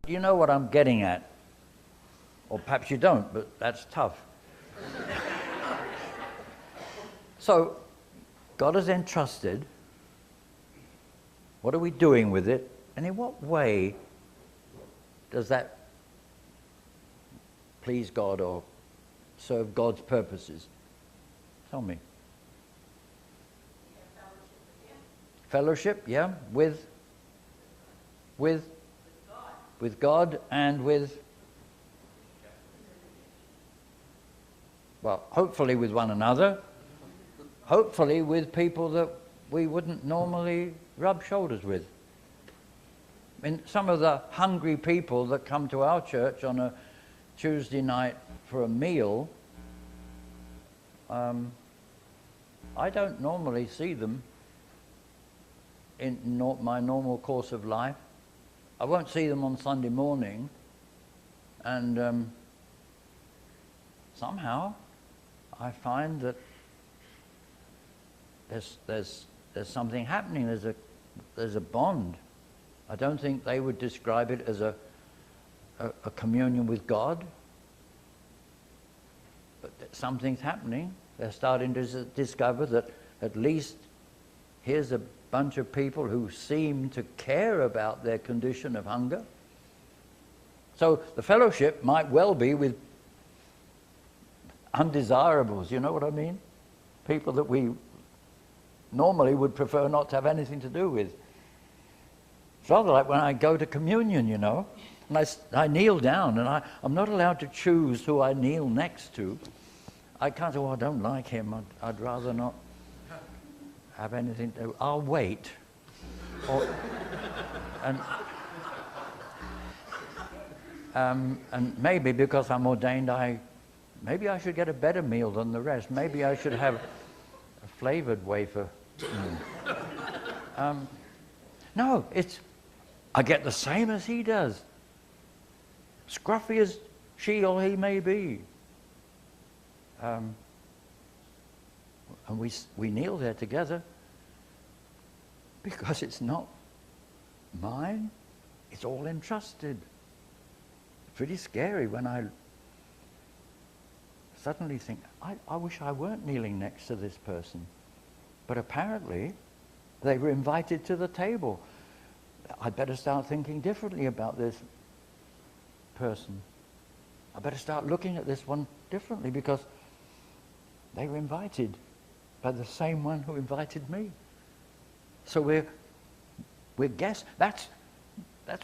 you know what I'm getting at. Or perhaps you don't, but that's tough. So, God has entrusted. What are we doing with it? And in what way does that please God or serve God's purposes? Tell me. Fellowship, yeah, with God and with, well, hopefully with one another, hopefully with people that we wouldn't normally rub shoulders with. I mean, some of the hungry people that come to our church on a Tuesday night for a meal, I don't normally see them in my normal course of life. I won't see them on Sunday morning, and somehow I find that there's something happening. There's a bond. I don't think they would describe it as a communion with God, but something's happening. They're starting to discover that at least here's a bunch of people who seem to care about their condition of hunger. So the fellowship might well be with undesirables, you know what I mean? People that we normally would prefer not to have anything to do with. It's rather like when I go to communion, you know, and I kneel down, and I'm not allowed to choose who I kneel next to. I can't say, well, I don't like him, I'd rather not have anything to do. I'll wait. And maybe because I'm ordained, maybe I should get a better meal than the rest. Maybe I should have a flavored wafer. No, I get the same as he does. Scruffy as she or he may be. And we kneel there together because it's not mine, it's all entrusted. It's pretty scary when I suddenly think, I wish I weren't kneeling next to this person. But apparently, they were invited to the table. I'd better start thinking differently about this person. I better start looking at this one differently because they were invited by the same one who invited me. So we're guests. That's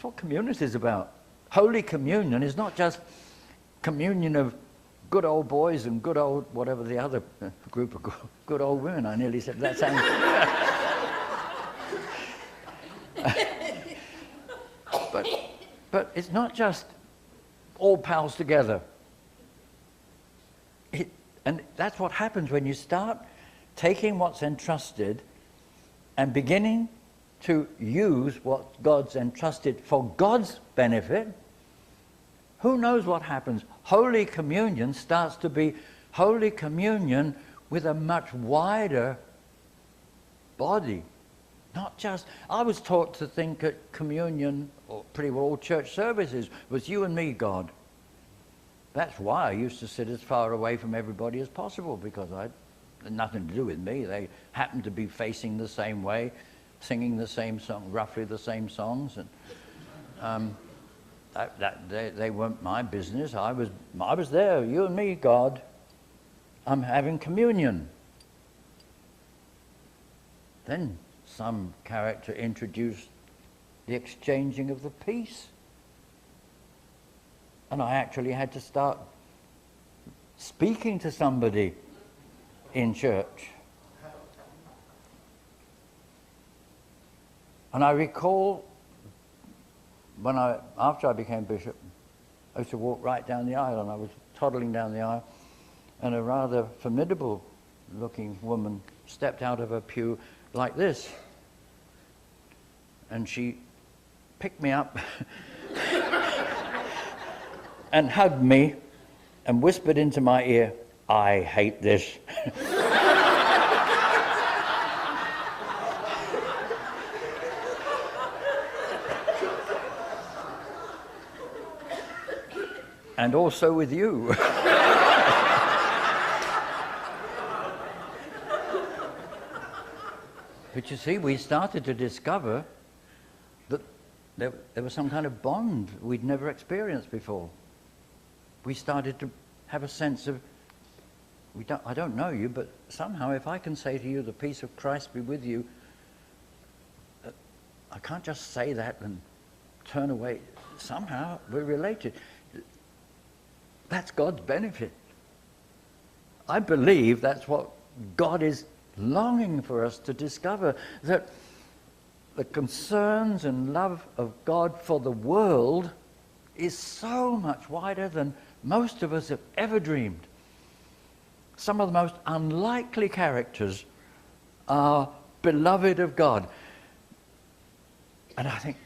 what community is about. Holy communion is not just communion of good old boys and good old whatever the other group of good old women. I nearly said that sounds. But it's not just all pals together. And that's what happens when you start taking what's entrusted and beginning to use what God's entrusted for God's benefit. Who knows what happens? Holy Communion starts to be Holy Communion with a much wider body. Not just, I was taught to think that communion, or pretty well all church services, was you and me, God. That's why I used to sit as far away from everybody as possible, because I had nothing to do with me. They happened to be facing the same way, singing the same song, roughly the same songs, and they weren't my business. I was there, you and me, God. I'm having communion. Then some character introduced the exchanging of the peace. And I actually had to start speaking to somebody in church. And I recall after I became bishop, I used to walk right down the aisle, and I was toddling down the aisle, and a rather formidable looking woman stepped out of her pew like this. And she picked me up and hugged me and whispered into my ear, "I hate this." And also with you. But you see, we started to discover that there was some kind of bond we'd never experienced before. We started to have a sense of, I don't know you, but somehow if I can say to you, the peace of Christ be with you, I can't just say that and turn away. Somehow we're related. That's God's benefit. I believe that's what God is longing for us to discover, that the concerns and love of God for the world is so much wider than most of us have ever dreamed. Some of the most unlikely characters are beloved of God. And I think,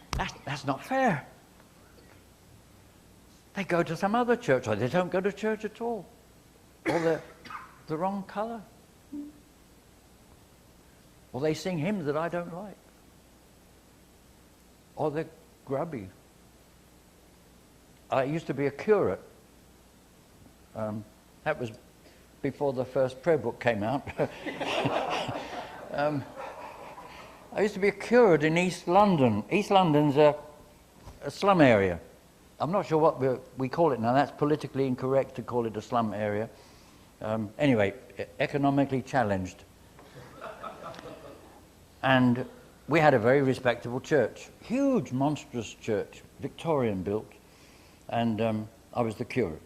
that's not fair. They go to some other church, or they don't go to church at all. Or they're the wrong colour. Or they sing hymns that I don't like. Or they're grubby. I used to be a curate. That was before the first prayer book came out. I used to be a curate in East London. East London's a slum area. I'm not sure what we call it now. That's politically incorrect to call it a slum area. Anyway, economically challenged. And we had a very respectable church. Huge, monstrous church, Victorian built. And I was the curate.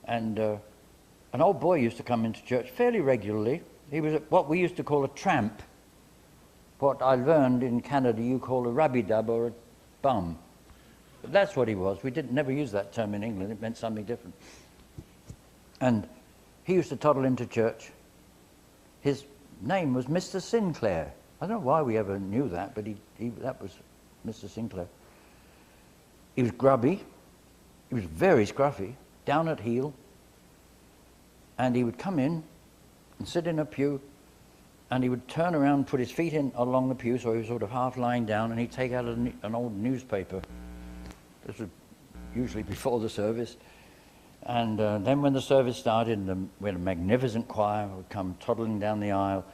And an old boy used to come into church fairly regularly. He was what we used to call a tramp. What I learned in Canada you call a rubby-dub or a bum. But that's what he was. We never used that term in England. It meant something different. And he used to toddle into church. His name was Mr. Sinclair. I don't know why we ever knew that, but that was Mr. Sinclair. He was grubby. He was very scruffy, down at heel. And he would come in and sit in a pew, and he would turn around and put his feet in along the pew, so he was sort of half lying down, and he'd take out an old newspaper. This was usually before the service. And then when the service started, we had a magnificent choir would come toddling down the aisle,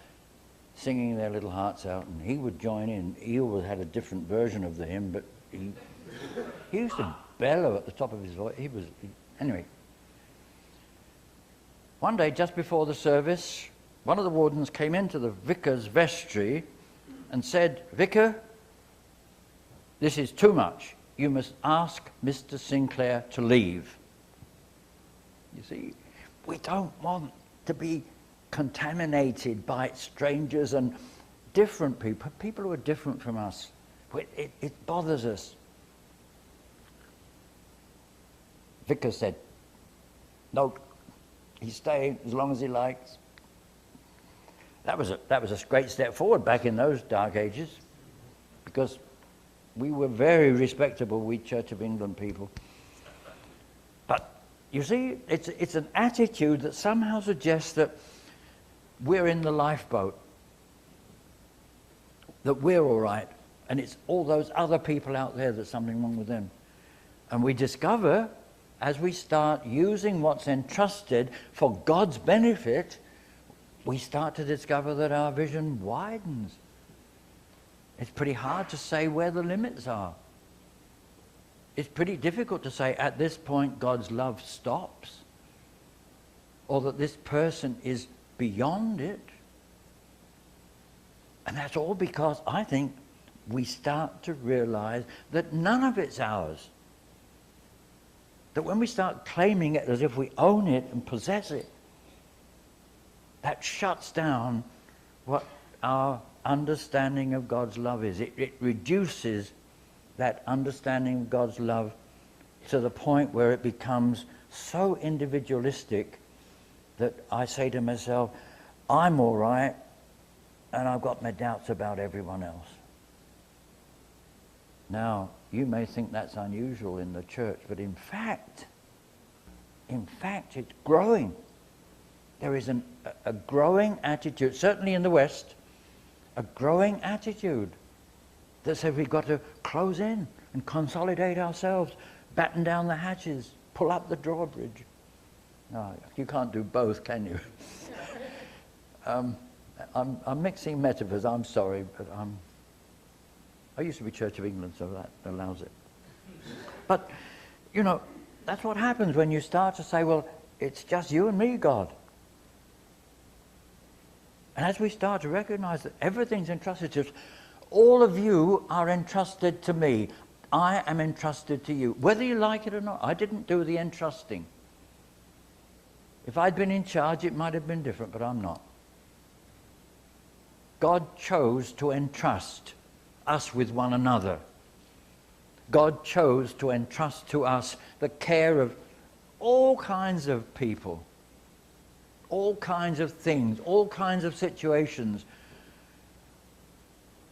singing their little hearts out, and he would join in. He always had a different version of the hymn, but he used to bellow at the top of his voice. Anyway. One day, just before the service, one of the wardens came into the vicar's vestry and said, "Vicar, this is too much. You must ask Mr. Sinclair to leave." You see, we don't want to be contaminated by strangers and different people who are different from us. It bothers us. Vicar said, "No, he's staying as long as he likes." That was a great step forward back in those dark ages, because we were very respectable, we Church of England people. But you see, it's an attitude that somehow suggests that we're in the lifeboat, that we're all right, and it's all those other people out there there's something wrong with them. And we discover, as we start using what's entrusted for God's benefit, we start to discover that our vision widens. It's pretty hard to say where the limits are. It's pretty difficult to say at this point God's love stops, or that this person is beyond it. And that's all because I think we start to realize that none of it's ours. That when we start claiming it as if we own it and possess it, that shuts down what our understanding of God's love is. It reduces that understanding of God's love to the point where it becomes so individualistic that I say to myself, I'm all right, and I've got my doubts about everyone else. Now, you may think that's unusual in the church, but in fact, it's growing. There is a growing attitude, certainly in the West, a growing attitude that says we've got to close in and consolidate ourselves, batten down the hatches, pull up the drawbridge. No, you can't do both, can you? I'm mixing metaphors, I'm sorry, but I used to be Church of England, so that allows it. But, you know, that's what happens when you start to say, well, it's just you and me, God. And as we start to recognize that everything's entrusted to us, all of you are entrusted to me. I am entrusted to you. Whether you like it or not, I didn't do the entrusting. If I'd been in charge, it might have been different, but I'm not. God chose to entrust us with one another. God chose to entrust to us the care of all kinds of people, all kinds of things, all kinds of situations,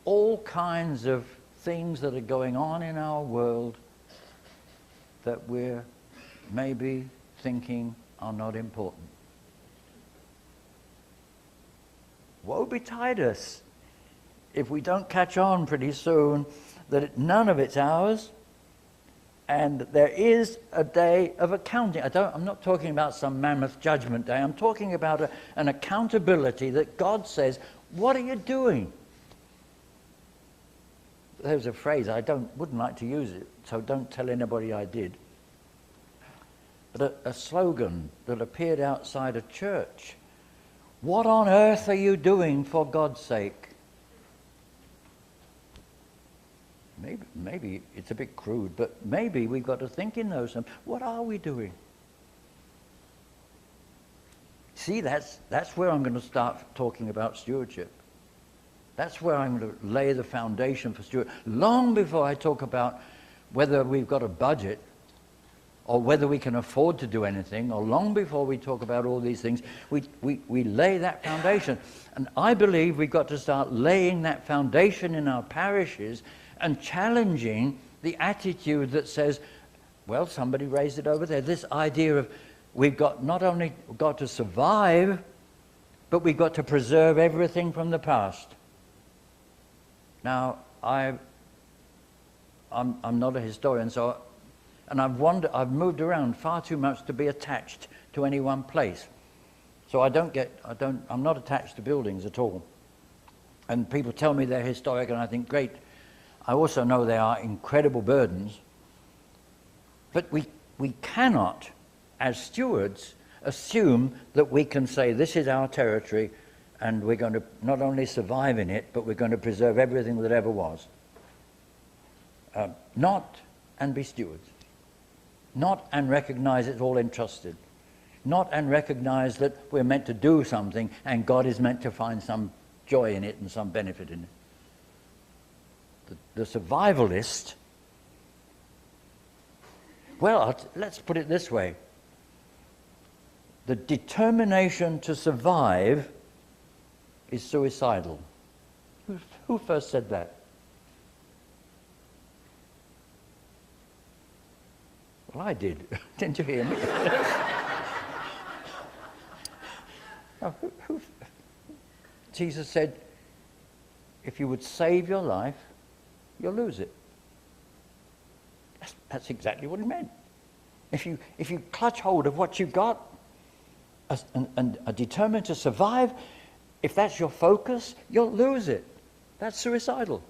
all kinds of things that are going on in our world that we're maybe thinking are not important. Woe betide us if we don't catch on pretty soon that none of it's ours, and there is a day of accounting. I'm not talking about some mammoth judgment day. I'm talking about an accountability that God says, what are you doing? There's a phrase, wouldn't like to use it, so don't tell anybody I did. But a slogan that appeared outside a church. What on earth are you doing for God's sake? Maybe it's a bit crude, but maybe we've got to think in those terms. What are we doing? See, that's where I'm going to start talking about stewardship. That's where I'm going to lay the foundation for stewardship. Long before I talk about whether we've got a budget or whether we can afford to do anything, or long before we talk about all these things, we lay that foundation. And I believe we've got to start laying that foundation in our parishes and challenging the attitude that says, well, somebody raised it over there, this idea of we've got not only got to survive, but we've got to preserve everything from the past. Now, I'm not a historian, and I've moved around far too much to be attached to any one place. So I'm not attached to buildings at all. And people tell me they're historic, and I think, great. I also know they are incredible burdens. But we cannot, as stewards, assume that we can say, this is our territory, and we're going to not only survive in it, but we're going to preserve everything that ever was. Not and be stewards. Not and recognize it's all entrusted. Not and recognize that we're meant to do something and God is meant to find some joy in it and some benefit in it. The survivalist, well, let's put it this way. The determination to survive is suicidal. Who first said that? Well, I did. Didn't you hear me? Now, Jesus said, if you would save your life, you'll lose it. That's exactly what he meant. If you clutch hold of what you've got and are determined to survive, if that's your focus, you'll lose it. That's suicidal.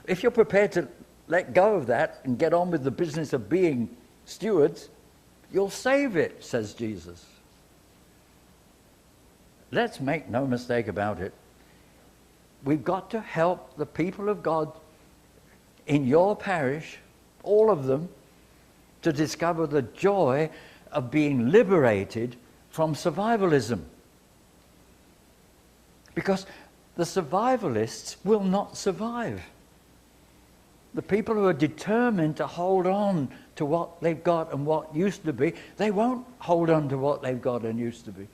If you're prepared to let go of that and get on with the business of being stewards, you'll save it, says Jesus. Let's make no mistake about it. We've got to help the people of God in your parish, all of them, to discover the joy of being liberated from survivalism. Because the survivalists will not survive. The people who are determined to hold on to what they've got and what used to be, they won't hold on to what they've got and used to be.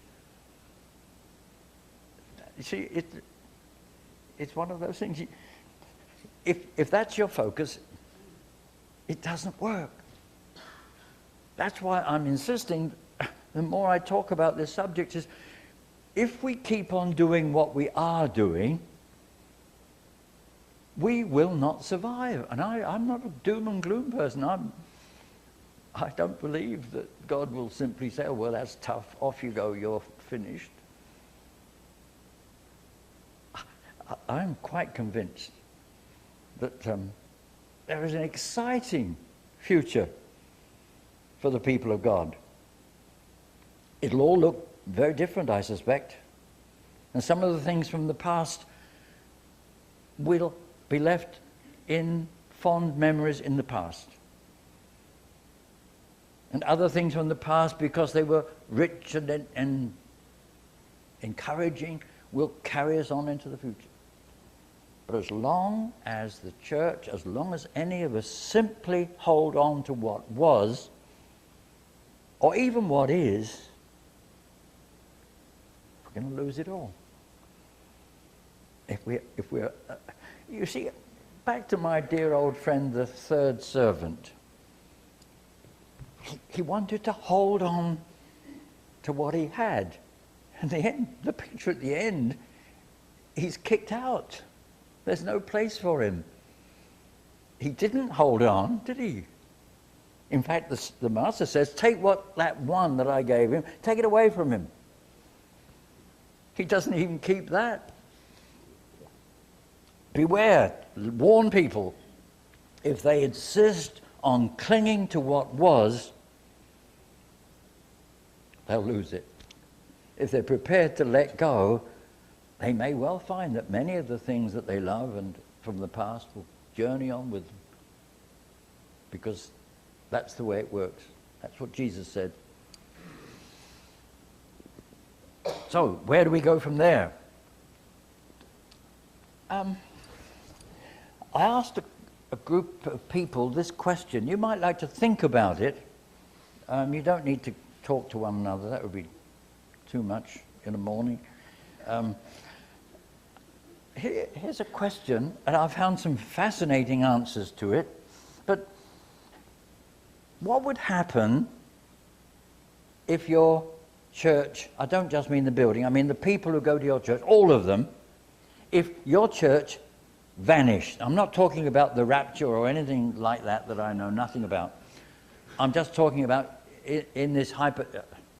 You see, it's one of those things. If that's your focus, it doesn't work. That's why I'm insisting, the more I talk about this subject, is if we keep on doing what we are doing, we will not survive. And I'm not a doom and gloom person. I don't believe that God will simply say, oh, well, that's tough, off you go, you're finished. I'm quite convinced that there is an exciting future for the people of God. It'll all look very different, I suspect. And some of the things from the past will be left in fond memories in the past. And other things from the past, because they were rich and encouraging, will carry us on into the future. But as long as the church, as long as any of us simply hold on to what was, or even what is, we're going to lose it all. If we're you see, back to my dear old friend, the third servant. He wanted to hold on to what he had. And the picture at the end, he's kicked out. There's no place for him. He didn't hold on, did he? In fact, the master says, take that one that I gave him, take it away from him. He doesn't even keep that. Beware, warn people, if they insist on clinging to what was, they'll lose it. If they're prepared to let go, they may well find that many of the things that they love and from the past will journey on with them. Because that's the way it works. That's what Jesus said. So, where do we go from there? I asked a group of people this question. You might like to think about it. You don't need to talk to one another. That would be too much in the morning. Here's a question, and I've found some fascinating answers to it. But what would happen if your church, I don't just mean the building, I mean the people who go to your church, all of them, if your church vanished? I'm not talking about the rapture or anything like that I know nothing about. I'm just talking about in this